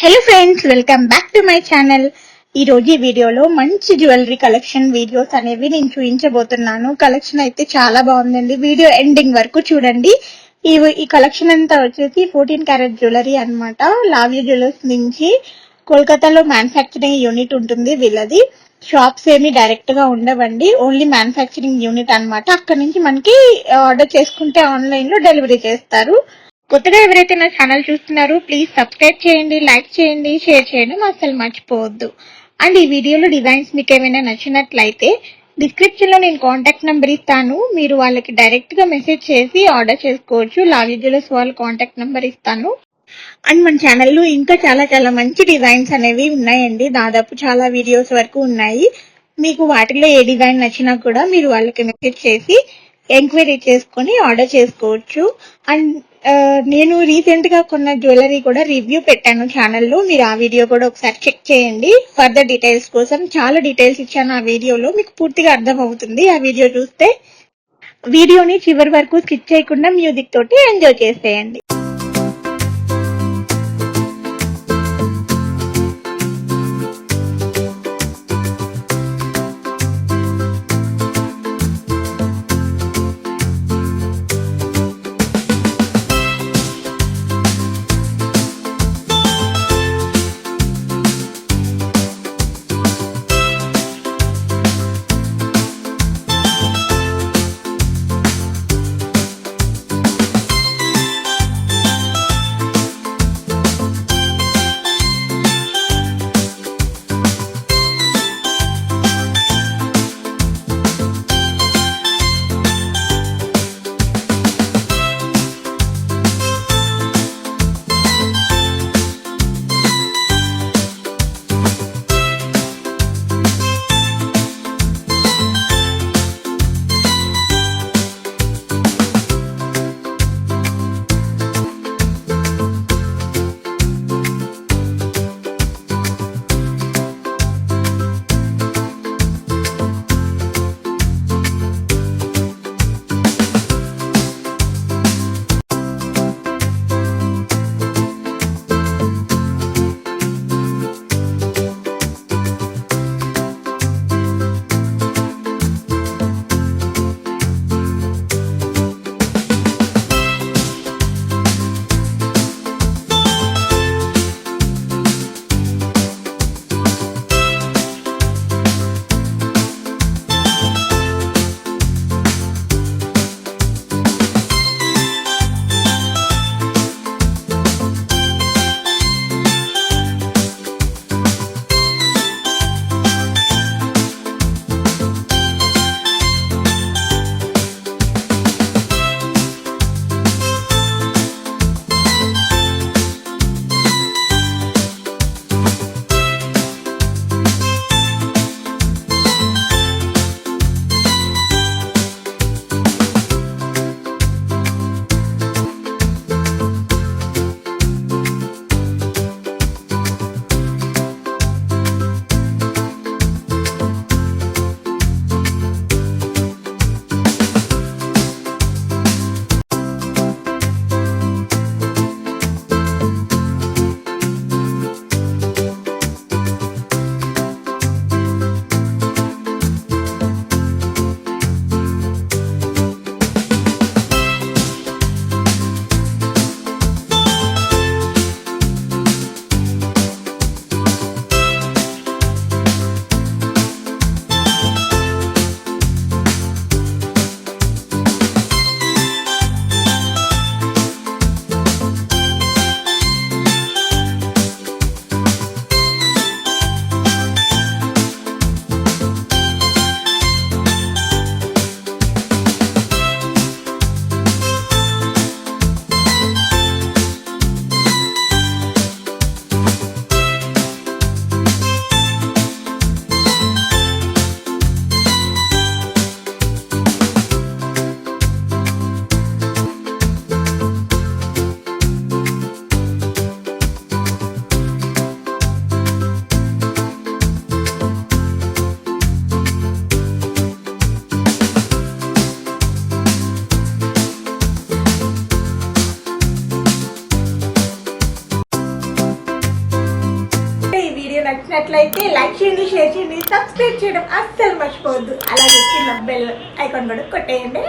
Hello friends, welcome back to my channel. ఈ రోజు ఈ వీడియోలో మంచి జ్యువెలరీ కలెక్షన్ వీడియోస్ అనేవి నేను చూపించబోతున్నాను. కలెక్షన్ అయితే చాలా బాగుందండి. వీడియో ఎండింగ్ వరకు చూడండి. ఈ కలెక్షన్ అంతా వచ్చేసి 14 క్యారెట్ జ్యువెలరీ అన్నమాట. లావ్య జ్యువెలర్స్ నుంచి కోల్కతాలో మ్యానుఫ్యాక్చరింగ్ యూనిట్ ఉంటుంది వీళ్ళది. షాప్స్ ఏమి డైరెక్ట్ గా ఉండవండి, ఓన్లీ మ్యానుఫ్యాక్చరింగ్ యూనిట్ అన్నమాట. అక్కడ నుంచి మనకి ఆర్డర్ చేసుకుంటే ఆన్లైన్ లో డెలివరీ చేస్తారు. కొత్తగా ఎవరైతే నా ఛానల్ చూస్తున్నారో ప్లీజ్ సబ్స్క్రైబ్ చేయండి, లైక్ చేయండి, షేర్ చేయడం అస్సలు మర్చిపోవద్దు. అండ్ ఈ వీడియోలో డిజైన్స్ మీకు ఏమైనా నచ్చినట్లయితే డిస్క్రిప్షన్ లో నేను కాంటాక్ట్ నెంబర్ ఇస్తాను. మీరు వాళ్ళకి డైరెక్ట్ గా మెసేజ్ చేసి ఆర్డర్ చేసుకోవచ్చు. లావ్య జ్యువెలర్స్ వాళ్ళ కాంటాక్ట్ నెంబర్ ఇస్తాను. అండ్ మన ఛానల్లో ఇంకా చాలా చాలా మంచి డిజైన్స్ అనేవి ఉన్నాయండి. దాదాపు చాలా వీడియోస్ వరకు ఉన్నాయి. మీకు వాటిలో ఏ డిజైన్ నచ్చినా కూడా మీరు వాళ్ళకి మెసేజ్ చేసి ఎంక్వైరీ చేసుకొని ఆర్డర్ చేసుకోవచ్చు. అండ్ నేను రీసెంట్ గా కొన్న జ్యువెలరీ కూడా రివ్యూ పెట్టాను ఛానల్లో, మీరు ఆ వీడియో కూడా ఒకసారి చెక్ చేయండి. ఫర్దర్ డీటెయిల్స్ కోసం చాలా డీటెయిల్స్ ఇచ్చాను ఆ వీడియోలో, మీకు పూర్తిగా అర్థం అవుతుంది ఆ వీడియో చూస్తే. వీడియోని చివరి వరకు స్కిప్ చేయకుండా మ్యూజిక్ తోటి ఎంజాయ్ చేసేయండి. నచ్చినట్లయితే లైక్ చేయండి, షేర్ చేయండి, సబ్స్క్రైబ్ చేయడం అస్సలు మర్చిపోవద్దు. అలాగే కింద బెల్ ఐకాన్ కూడా కొట్టేయండి.